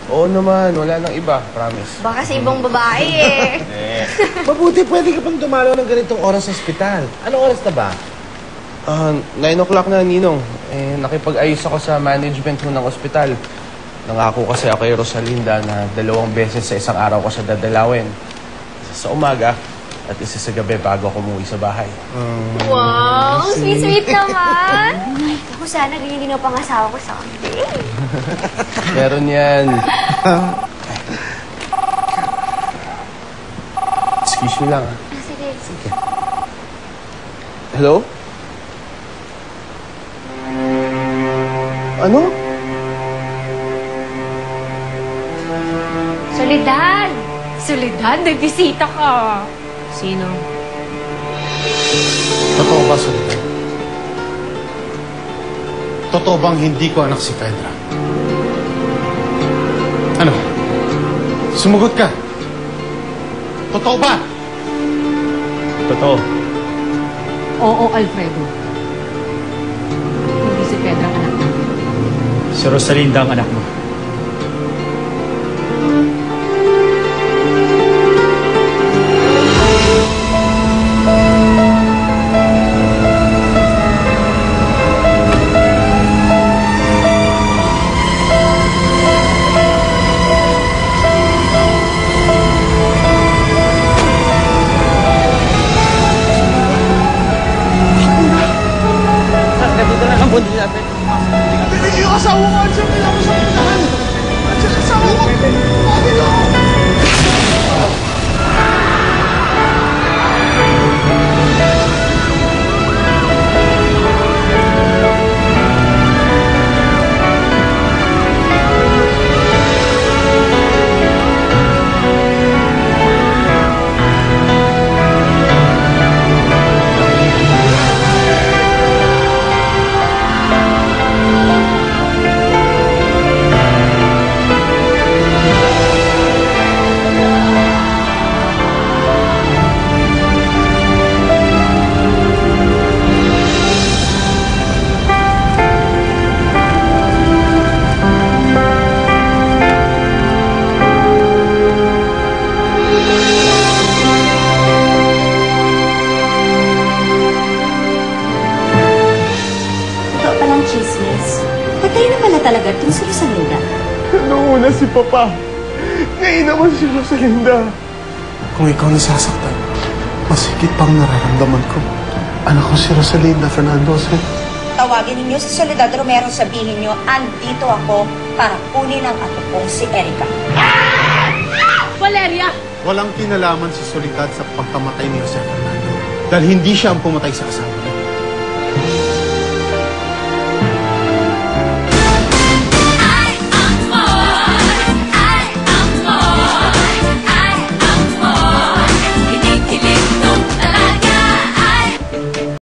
Oo naman, wala nang iba, promise. Baka sa ibang babae eh. Mabuti pwede ka pang dumalaw ng ganitong oras sa ospital. Anong oras na ba? 9 o'clock na, Ninong. Nakipag-ayos ako sa management mo ng ospital. Nangako kasi ako kay Rosalinda na 2 beses sa isang araw ko siya dadalawin. Isa sa umaga at isa sa gabi bago ako umuwi sa bahay. Wow, sweet naman. Ako sana ganyan din ang pangasawa ko someday. Meron yan. Excuse me lang. Sige. Hello? Ano? Soledad! Soledad, nagbisita ka. Sino? Totoo ba, Soledad? Totoo bang hindi ko anak si Fedra? Ano? Sumugot ka. Totoo ba? Totoo. Oo, Alfredo. Hindi si Pedro ang anak mo. Si Rosalinda ang anak mo. Hindi yung asawa ko. Andiyan nila ako sa pintahan. Andiyan yung asawa ko. Bakit ako? Chismis. Patay na pala talaga itong si Rosalinda. Noong una si Papa. Ngayon naman si Rosalinda. Kung ikaw nasasaktan, mas higit pang nararamdaman ko. Anak ko si Rosalinda Fernandez. Tawagin ninyo si Soledad Romero, sabihin nyo, andito ako para kunin ang apo kong si Erica. Valeria! Walang kinalaman si Soledad sa pagkamatay ni Jose Fernando. Dahil hindi siya ang pumatay sa asawa niya.